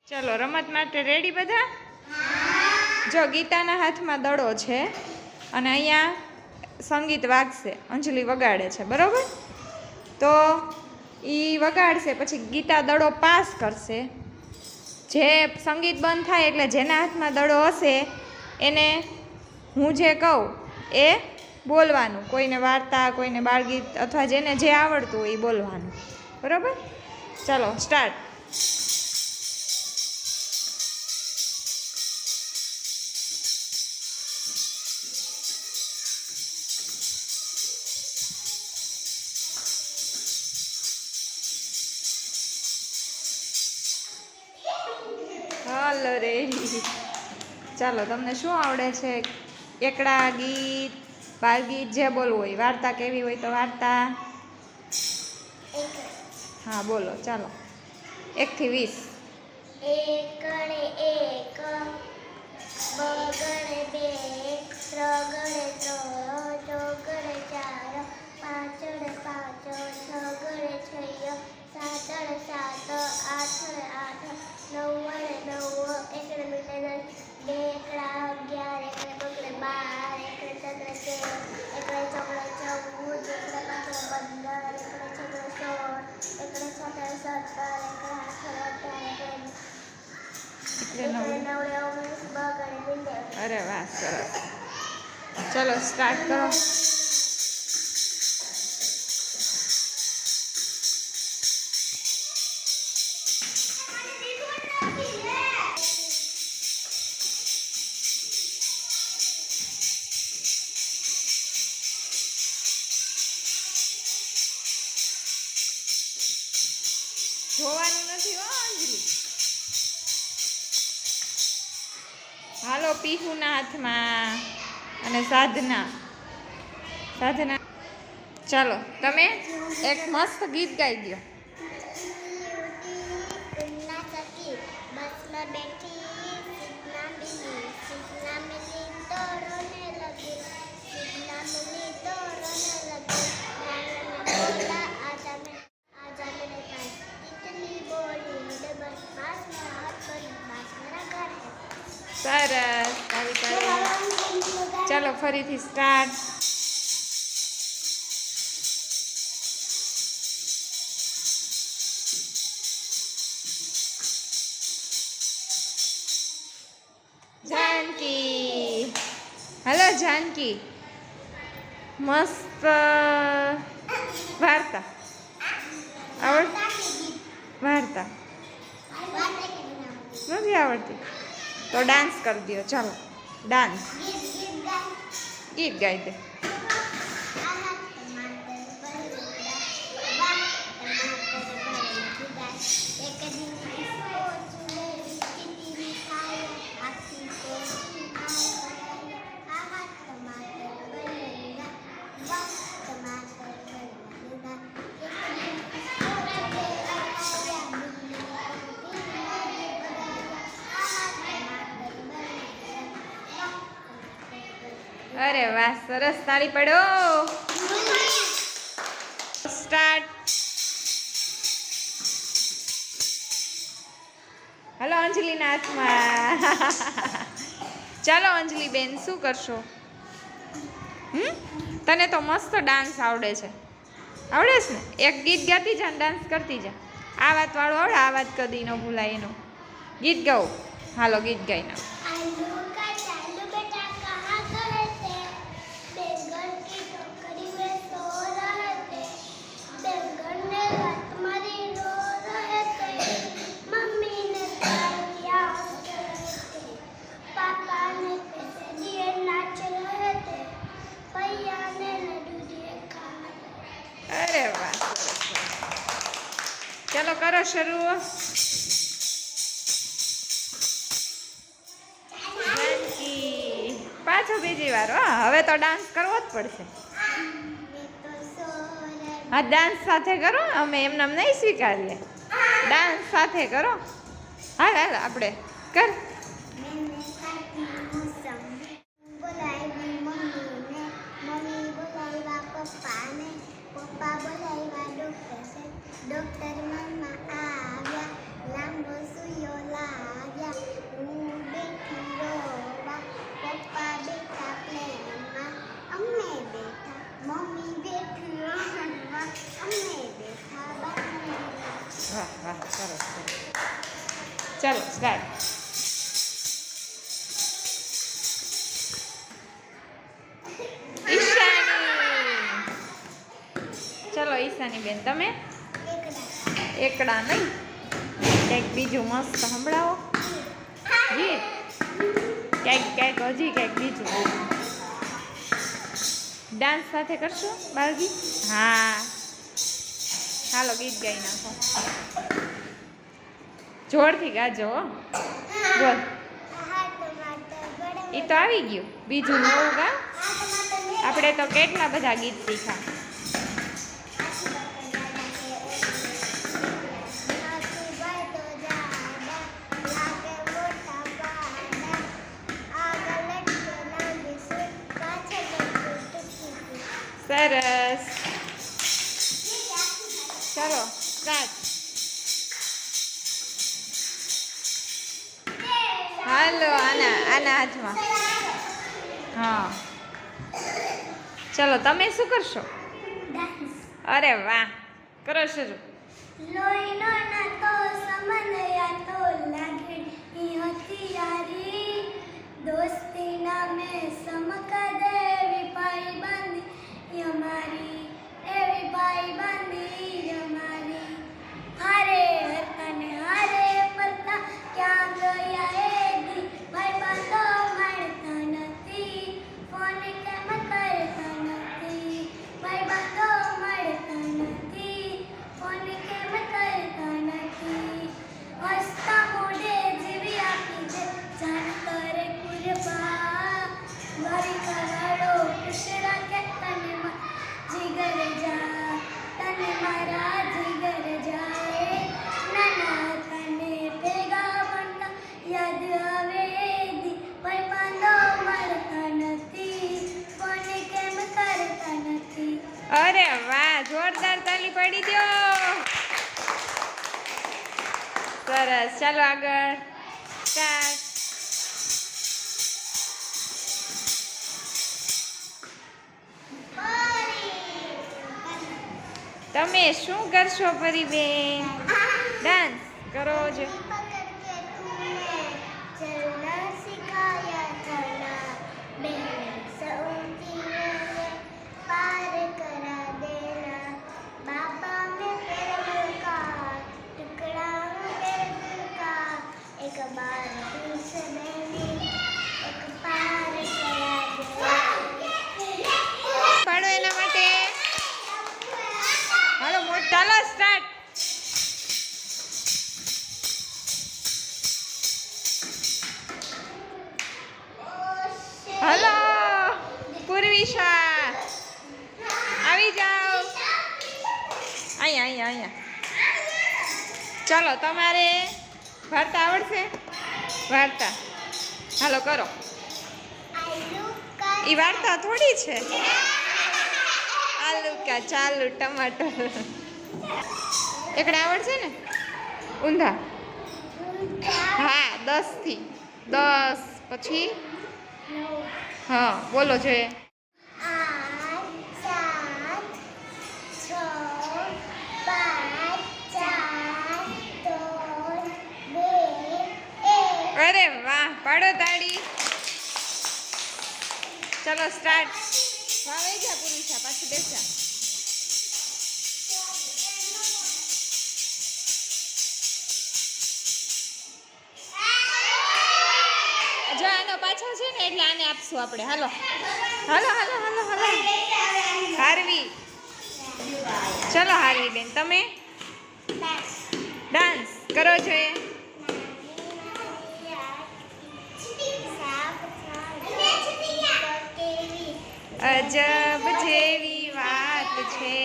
ચલો રમત માટે રેડી બધા? જો ગીતાના હાથમાં દડો છે અને અહીંયા સંગીત વાગશે, અંજલિ વગાડે છે, બરાબર? તો એ વગાડશે પછી ગીતા દડો પાસ કરશે. જે સંગીત બંધ થાય એટલે જેના હાથમાં દડો હશે એને હું જે કહું એ બોલવાનું. કોઈને વાર્તા, કોઈને બાળગીત અથવા જેને જે આવડતું હોય એ બોલવાનું, બરાબર? ચલો સ્ટાર્ટ. હાલો રે. ચાલો તમને શું આવડે છે? એકડા, ગીત, બાળગીત જે બોલવું હોય. વાર્તા કેવી હોય તો વાર્તા. હા બોલો. ચાલો 1 થી 20. એકડે એક, બગડે બે, ત્રગડે ત્રણ, ચોગડે ચાર, પાંચડે પાંચ, છગડે છ, સાતડે સાત, આઠડે આઠ, નવડે નવ, એકડે મીંડે 10, બે એકડા 11, એકડે બગડે 12, એકડે ચગડે 13, એકડે ચોગડે 14, એકડે પાંચડે 15, એકડે છગડે 16, એકડે સાતડે 17, અરે વાહ, સરસ. ચલો સ્ટાર્ટ કરો. જોવાનું નથી હો અંજલિ. હાલો પીહુના હાથમાં અને સાધના. ચાલો તમે એક મસ્ત ગીત ગાઈ દો. બસમાં બેઠી સીટના મિલી, સીટના મિલી તોરને લગી, સીટના મિલી તોરને લગી, બોલા આજા મેરે પાસ તિતલી બોલી ડબલ પાસ में हाथ करी पास मेरा घर है. સરસ. ચાલો ફરીથી સ્ટાર્ટ. જાનકી. હલો જાનકી. મસ્ત વાર્તા વાર્તા નથી આવડતી તો ડાન્સ કરી દો. ચાલો ડાન્સ. ગીત ગાઈ દે. અરે વાહ, સરસ. તાળી પડો. સ્ટાર્ટ. હલો અંજલિના હાથમાં. ચાલો અંજલિ બેન શું કરશો? તને તો મસ્ત ડાન્સ આવડે છે. આવડે છે ને? એક ગીત ગાતી જા ને ડાન્સ કરતી જા. આ વાત વાળું આવડે? આ વાત કદી ન ભૂલાય એનું ગીત ગાઓ. હાલો ગીત ગાઈ નાખો. અરે વાહ, ચલો કરો શરૂ. પાછો બીજી વાર. હવે તો ડાન્સ કરવો જ પડશે. હા ડાન્સ સાથે કરો. અમે એમને નહીં સ્વીકારીએ. ડાન્સ સાથે કરો. હાલ હાલ આપણે કર. પપ્પા બોલાવ્યા ડોક્ટર, ડોક્ટર મનમાં આવ્યા, લાંબો સુયો લા ચાલો સ્ટાર્ટ. ચલો ઈશાની બેન તમે એકડા નહીં કંઈક બીજું મસ્ત સંભળાવો. ગીત કંઈક હજી કંઈક બીજું ડાન્સ સાથે કરશો બાળગી? હા હાલો ગીત ગાઈ નાખો. જોરથી ગાજો હો. બોલ. એ તો આવી ગયું. બીજું નવું ગા. આપણે તો કેટલા બધા ગીત શીખા. સરસ. ચલો સ્ટાર્ટ. હાલો આના હાથમાં. હા ચલો તમે શું કરશો? અરે વાહ કરો શરૂ. લોહીનો નાતો સમન્વયા તો લાગણી હતી યારી દોસ્તી નામે સમકા દેવી ભાઈ બંધી અમારી એવી ભાઈ બંધી અમારી હારે હતા ને હારે પડતા ક્યાં ગયા એ દી ભાઈ બંધો મળતા નથી ફોન કેમ કરતા નથી ભાઈ બંધો મળતા નથી ફોન કેમ કરતા નથી હસતા મોઢે જીવી આપી છે જાન કરે કુરબા મારી કરાડો ખુશ રાખે તને જીગર જા તને મારા જીગર જાય નાના તને ભેગા બનતા યાદ આવે દી ભાઈ બાંધો મળતા નથી ફોન કેમ કરતા નથી. અરે વાહ જોરદાર તાલી પાડી દો. સરસ ચાલો આગળ સ્ટાર્ટ. તમે શું કરશો પરીબેન? ડાન્સ કરો છો. पकड़ के तूने चलना सिखाया था ना बहन सऊदियों पार करा देना बाबा में प्रेम का टुकड़ा हूँ तेरे दिल का एक बार फिर से मैंने एक पार करा देना. પાડો એના માટે. હાલો મોટ ચાલો સ્ટાર્ટ. હલો પૂર્વિશા આવી જાઓ. અહીંયા. ચાલો તમારે વાર્તા આવડશે? વાર્તા હાલો કરો. એ વાર્તા થોડી છે. આલુ કા ચાલુ ટમાટર. એકડે આવડશે ને? ઊંધા. હા 10 થી 10 પછી હા બોલો જોઈએ. 8 7 6 5 4 3 2 1. અરે વાહ પાડો તાળી. ચલો સ્ટાર્ટ. વાવે ગયા પુરુષા પાછું બેસા. જો આનો પાછો છે ને એટલે આને આપશું આપણે. હાલો હારવી. ચલો હારવી બેન તમે ડાન્સ કરો છો. અજબ જેવી વાત છે